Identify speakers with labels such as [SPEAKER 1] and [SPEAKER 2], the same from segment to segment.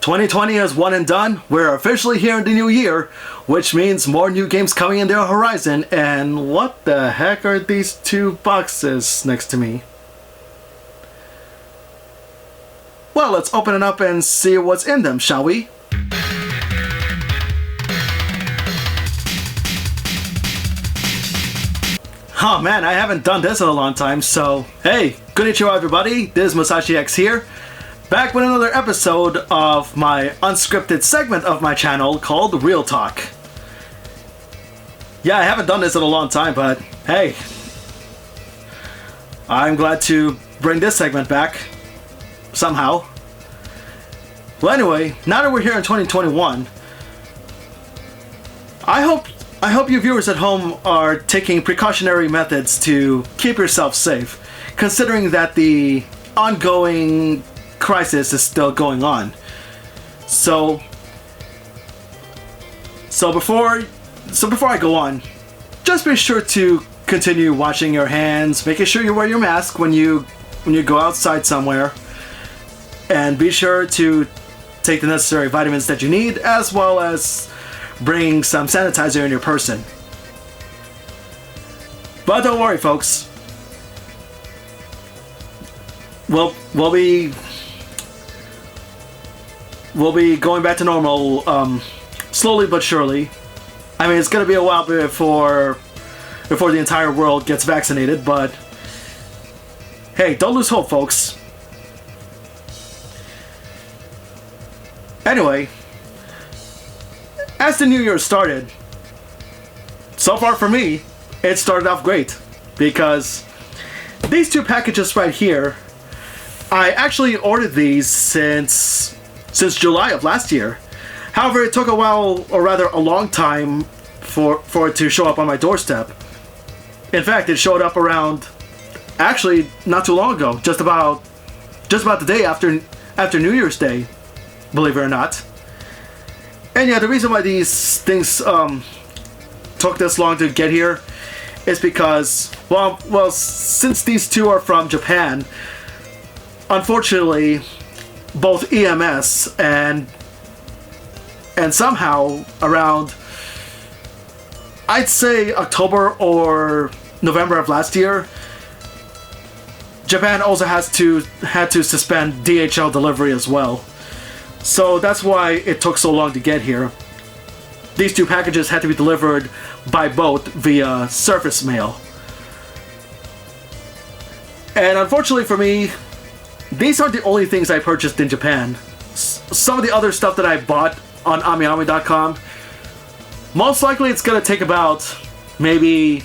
[SPEAKER 1] 2020 is one and done. We're officially here in the new year, which means more new games coming in their horizon. And what the heck are these two boxes next to me? Well, let's open it up and see what's in them, shall we? Oh man, I haven't done this in a long time, so hey, konnichiwa everybody, this is Musashi X here, back with another episode of my unscripted segment of my channel called Real Talk. Yeah, I haven't done this in a long time, but hey, I'm glad to bring this segment back, somehow. Well anyway, now that we're here in 2021, I hope you viewers at home are taking precautionary methods to keep yourself safe, considering that the ongoing crisis is still going on. So before I go on, just be sure to continue washing your hands, making sure you wear your mask when you go outside somewhere, and be sure to take the necessary vitamins that you need, as well as bring some sanitizer in your person. But don't worry, folks. We'll be going back to normal slowly but surely. I mean, it's gonna be a while before the entire world gets vaccinated, but hey, don't lose hope, folks. Anyway, as the new year started, so far for me, it started off great, because these two packages right here, I actually ordered these since July of last year. However, it took a while, or rather a long time, for it to show up on my doorstep. In fact, it showed up around, actually not too long ago, just about the day after New Year's Day, believe it or not. And yeah, the reason why these things took this long to get here is because, well, since these two are from Japan, unfortunately, both EMS and somehow around, I'd say October or November of last year, Japan also had to suspend DHL delivery as well. So that's why it took so long to get here. These two packages had to be delivered by boat via surface mail. And unfortunately for me, these aren't the only things I purchased in Japan. Some of the other stuff that I bought on amiami.com, most likely it's gonna take about maybe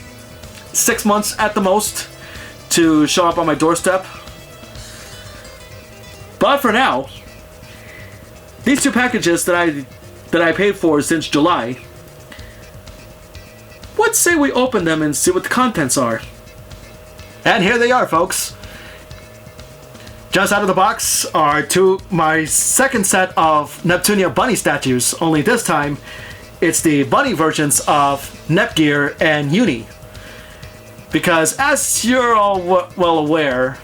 [SPEAKER 1] 6 months at the most to show up on my doorstep. But for now, these two packages that I paid for since July, let's say we open them and see what the contents are. And here they are, folks. Just out of the box are my second set of Neptunia bunny statues, only this time it's the bunny versions of Nepgear and Uni. Because as you're all well aware,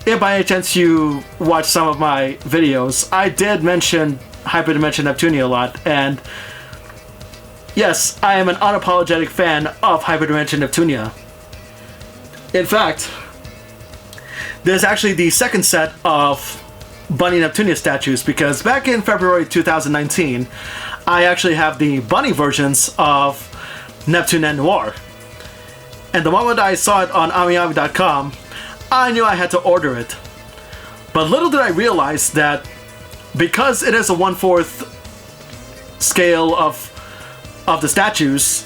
[SPEAKER 1] if by any chance you watch some of my videos, I did mention Hyperdimension Neptunia a lot, and yes, I am an unapologetic fan of Hyperdimension Neptunia. In fact, this is actually the second set of Bunny Neptunia statues, because back in February 2019, I actually have the bunny versions of Neptune and Noir. And the moment I saw it on amiami.com, I knew I had to order it. But little did I realize that because it is a 1/4 scale of the statues,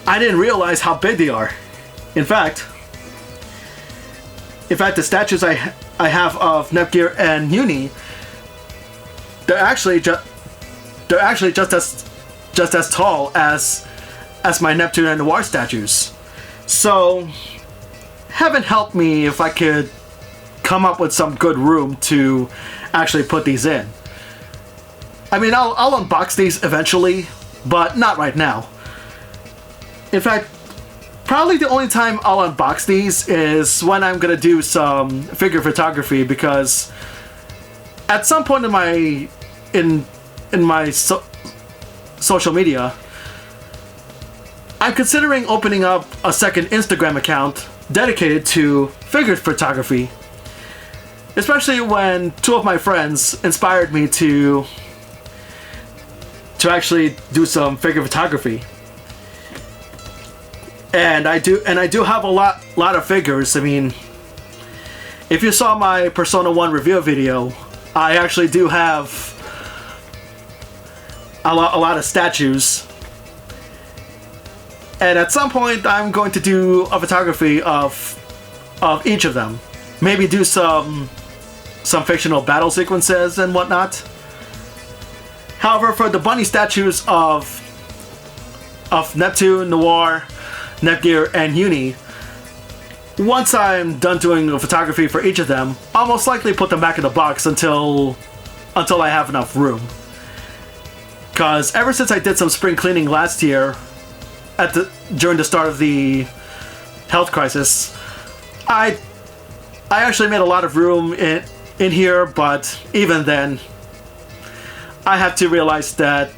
[SPEAKER 1] I didn't realize how big they are. In fact, the statues I have of Nepgear and Uni, they're actually just as tall as my Neptune and Noir statues. So heaven help me if I could come up with some good room to actually put these in. I mean, I'll unbox these eventually, but not right now. In fact, probably the only time I'll unbox these is when I'm gonna do some figure photography, because at some point in in my social media, I'm considering opening up a second Instagram account dedicated to figure photography. Especially when two of my friends inspired me to actually do some figure photography. And I do have a lot of figures. I mean, if you saw my Persona 1 review video, I actually do have a lot of statues. And at some point I'm going to do a photography of each of them. Maybe do some fictional battle sequences and whatnot. However, for the bunny statues of Neptune, Noir, Netgear, and Uni, once I'm done doing the photography for each of them, I'll most likely put them back in the box until I have enough room. Cause ever since I did some spring cleaning last year, during the start of the health crisis, I actually made a lot of room in here, but even then, I have to realize that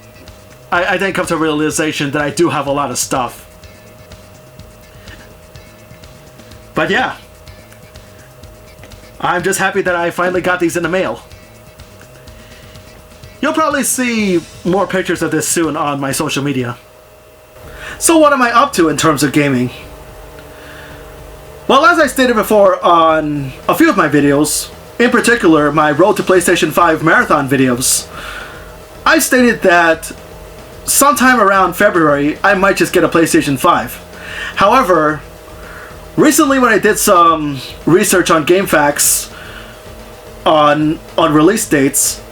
[SPEAKER 1] I then come to a realization that I do have a lot of stuff. But yeah, I'm just happy that I finally got these in the mail. You'll probably see more pictures of this soon on my social media. So what am I up to in terms of gaming? Well, as I stated before on a few of my videos, in particular my Road to PlayStation 5 marathon videos, I stated that sometime around February I might just get a PlayStation 5. However, recently when I did some research on GameFAQs on release dates,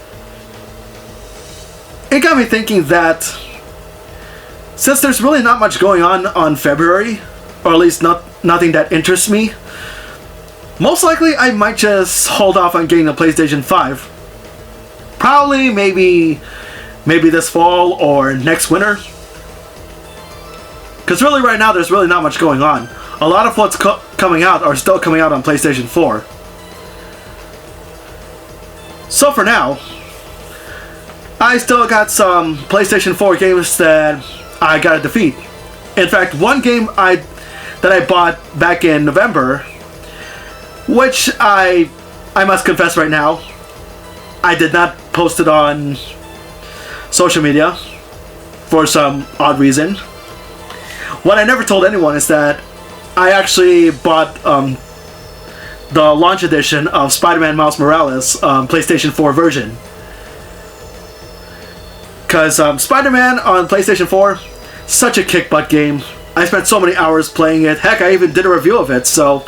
[SPEAKER 1] it got me thinking that since there's really not much going on February, or at least nothing that interests me, most likely I might just hold off on getting a PlayStation 5. Probably maybe this fall or next winter. Because really right now there's really not much going on. A lot of what's coming out are still coming out on PlayStation 4. So for now, I still got some PlayStation 4 games that I gotta defeat. In fact, one game that I bought back in November, which I must confess right now, I did not post it on social media for some odd reason. What I never told anyone is that I actually bought the launch edition of Spider-Man Miles Morales PlayStation 4 version. Because Spider-Man on PlayStation 4, such a kick-butt game. I spent so many hours playing it. Heck, I even did a review of it. So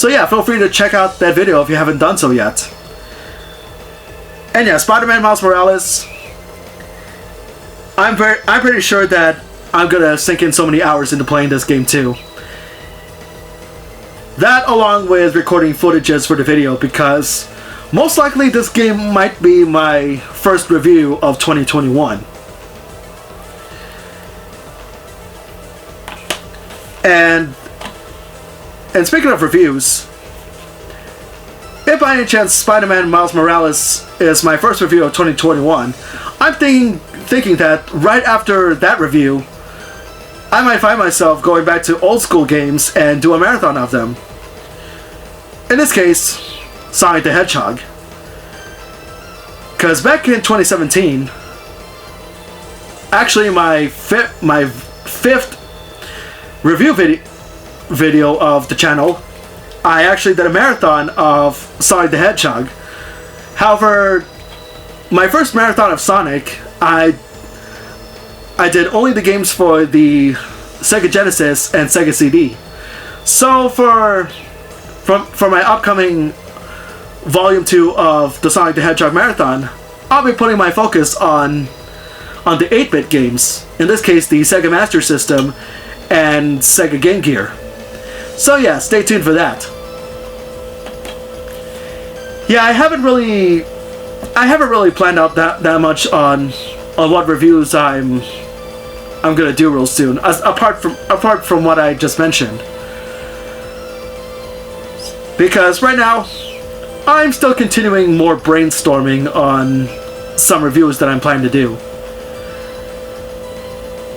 [SPEAKER 1] yeah, feel free to check out that video if you haven't done so yet. And yeah, Spider-Man Miles Morales, I'm pretty sure that I'm gonna sink in so many hours into playing this game too. That along with recording footages for the video, because most likely this game might be my first review of 2021. And speaking of reviews, if by any chance Spider-Man Miles Morales is my first review of 2021, I'm thinking that right after that review, I might find myself going back to old school games and do a marathon of them. In this case, Sonic the Hedgehog. Because back in 2017, actually my fifth review video of the channel, I actually did a marathon of Sonic the Hedgehog. However, my first marathon of Sonic, I did only the games for the Sega Genesis and Sega CD. So for my upcoming Volume 2 of the Sonic the Hedgehog Marathon, I'll be putting my focus on the 8-bit games. In this case, the Sega Master System and Sega Game Gear. So yeah, stay tuned for that. Yeah, I haven't really planned out that much on what reviews I'm gonna do real soon, apart from what I just mentioned. Because right now, I'm still continuing more brainstorming on some reviews that I'm planning to do.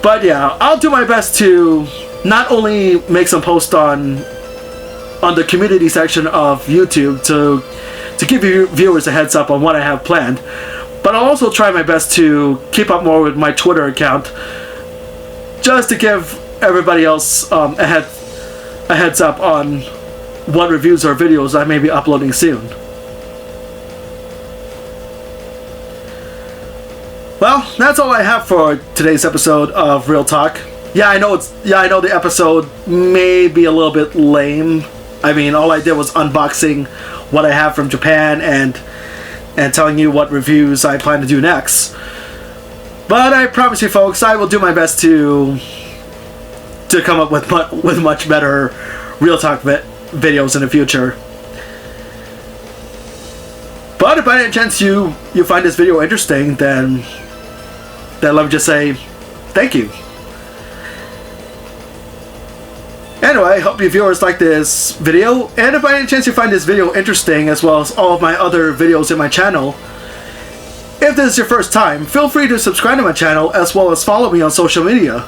[SPEAKER 1] But yeah, I'll do my best to not only make some posts on the community section of YouTube to give you viewers a heads up on what I have planned, but I'll also try my best to keep up more with my Twitter account, just to give everybody else a heads up on what reviews or videos I may be uploading soon. Well, that's all I have for today's episode of Real Talk. Yeah, I know the episode may be a little bit lame. I mean, all I did was unboxing what I have from Japan and telling you what reviews I plan to do next. But I promise you folks, I will do my best to come up with much better Real Talk videos in the future. But if by any chance you find this video interesting, then let me just say thank you. Anyway, I hope you viewers like this video, and if by any chance you find this video interesting, as well as all of my other videos in my channel, if this is your first time, feel free to subscribe to my channel, as well as follow me on social media.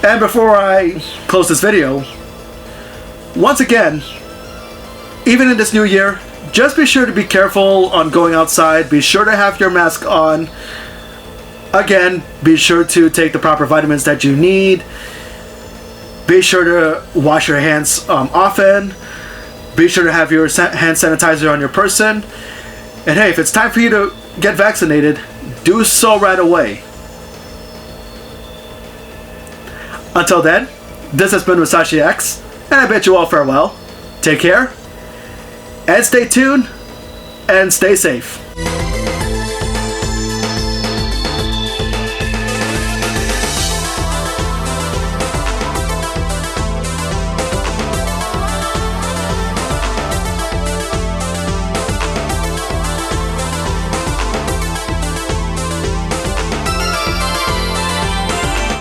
[SPEAKER 1] And before I close this video, once again, even in this new year, just be sure to be careful on going outside. Be sure to have your mask on. Again, be sure to take the proper vitamins that you need. Be sure to wash your hands often. Be sure to have your hand sanitizer on your person. And hey, if it's time for you to get vaccinated, do so right away. Until then, this has been Musashi X, and I bid you all farewell. Take care, and stay tuned, and stay safe.